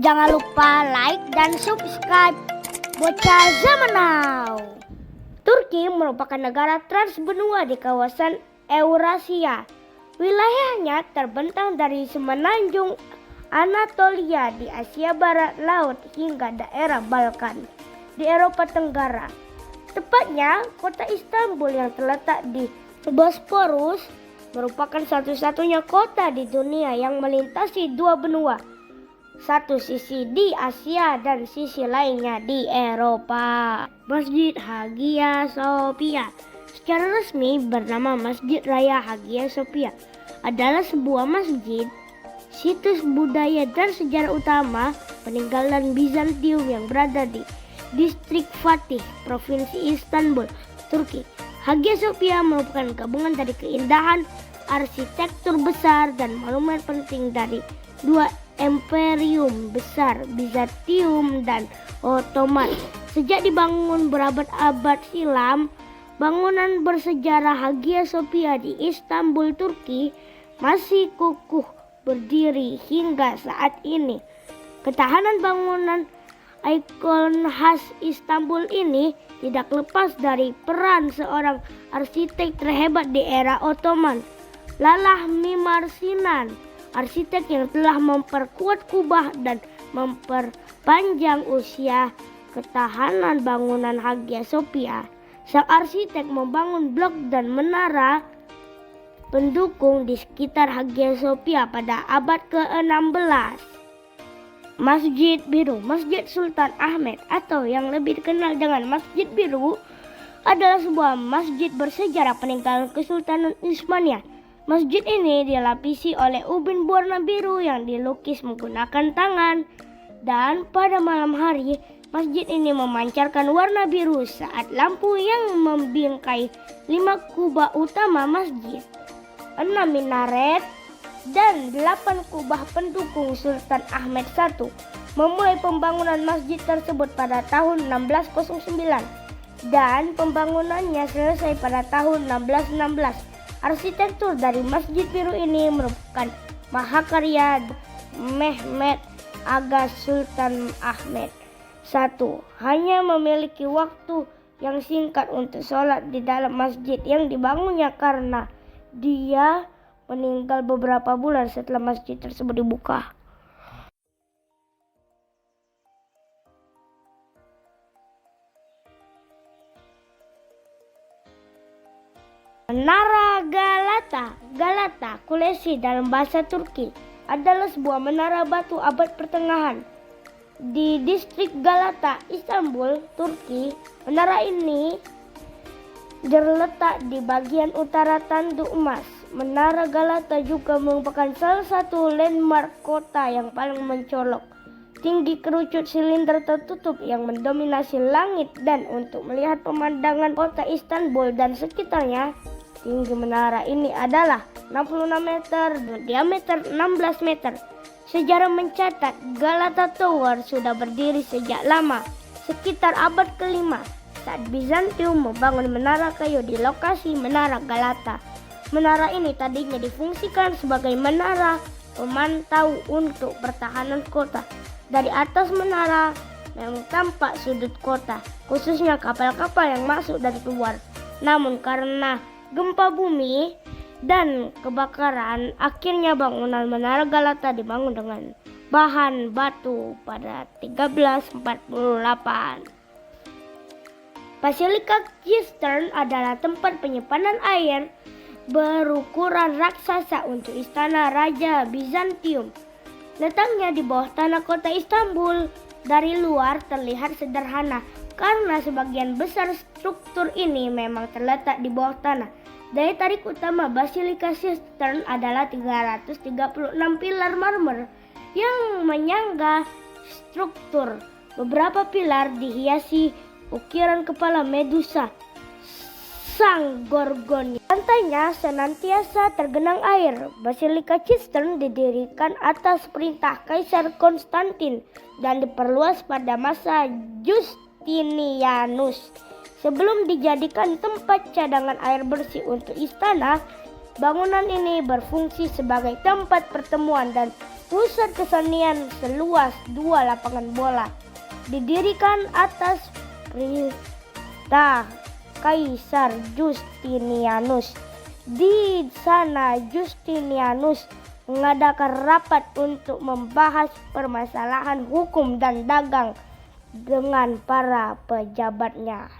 Jangan lupa like dan subscribe Bocah Zaman Now. Turki merupakan negara transbenua di kawasan Eurasia. Wilayahnya terbentang dari semenanjung Anatolia di Asia Barat Laut hingga daerah Balkan di Eropa Tenggara. Tepatnya, kota Istanbul yang terletak di Bosporus merupakan satu-satunya kota di dunia yang melintasi dua benua. Satu sisi di Asia dan sisi lainnya di Eropa. Masjid Hagia Sophia secara resmi bernama Masjid Raya Hagia Sophia adalah sebuah masjid, situs budaya dan sejarah utama peninggalan Bizantium yang berada di distrik Fatih, Provinsi Istanbul, Turki. Hagia Sophia merupakan gabungan dari keindahan arsitektur besar dan monumen penting dari dua imperium besar, Bizantium dan Ottoman. Sejak dibangun berabad-abad silam, bangunan bersejarah Hagia Sophia di Istanbul, Turki masih kukuh berdiri hingga saat ini. Ketahanan bangunan ikon khas Istanbul ini tidak lepas dari peran seorang arsitek terhebat di era Ottoman, Lala Mimar Sinan, arsitek yang telah memperkuat kubah dan memperpanjang usia ketahanan bangunan Hagia Sophia. Sang arsitek membangun blok dan menara pendukung di sekitar Hagia Sophia pada abad ke-16. Masjid Biru, Masjid Sultan Ahmed atau yang lebih dikenal dengan Masjid Biru adalah sebuah masjid bersejarah peninggalan Kesultanan Utsmaniyah. Masjid ini dilapisi oleh ubin berwarna biru yang dilukis menggunakan tangan, dan pada malam hari masjid ini memancarkan warna biru saat lampu yang membingkai 5 kubah utama masjid, 6 minaret, dan 8 kubah pendukung Sultan Ahmed I. Memulai pembangunan masjid tersebut pada tahun 1609 dan pembangunannya selesai pada tahun 1616. Arsitektur dari Masjid Biru ini merupakan mahakarya Mehmet Aga Sultan Ahmed I. Hanya memiliki waktu yang singkat untuk sholat di dalam masjid yang dibangunnya karena dia meninggal beberapa bulan setelah masjid tersebut dibuka. Menara Galata Kulesi dalam bahasa Turki adalah sebuah menara batu abad pertengahan di distrik Galata, Istanbul, Turki. Menara ini terletak di bagian utara tanduk emas. Menara Galata juga merupakan salah satu landmark kota yang paling mencolok. Tinggi kerucut silinder tertutup yang mendominasi langit, dan untuk melihat pemandangan kota Istanbul dan sekitarnya, tinggi menara ini adalah 66 meter dan diameter 16 meter. Sejarah mencatat Galata Tower sudah berdiri sejak lama, sekitar abad ke-5, saat Bizantium membangun menara kayu di lokasi Menara Galata. Menara ini tadinya difungsikan sebagai menara pemantau untuk pertahanan kota. Dari atas menara memang tampak sudut kota, khususnya kapal-kapal yang masuk dan keluar. Namun karena gempa bumi dan kebakaran, akhirnya bangunan Menara Galata dibangun dengan bahan batu pada 1348. Basilika Cistern adalah tempat penyimpanan air berukuran raksasa untuk istana Raja Bizantium. Letaknya di bawah tanah kota Istanbul. Dari luar terlihat sederhana karena sebagian besar struktur ini memang terletak di bawah tanah. Daya tarik utama Basilika Cistern adalah 336 pilar marmer yang menyangga struktur. Beberapa pilar dihiasi ukiran kepala Medusa, sang Gorgon. Lantainya senantiasa tergenang air. Basilika Cistern didirikan atas perintah Kaisar Konstantin dan diperluas pada masa Justinianus. Sebelum dijadikan tempat cadangan air bersih untuk istana, bangunan ini berfungsi sebagai tempat pertemuan dan pusat kesenian seluas 2 lapangan bola didirikan atas perintah Kaisar Justinianus. Di sana Justinianus mengadakan rapat untuk membahas permasalahan hukum dan dagang dengan para pejabatnya.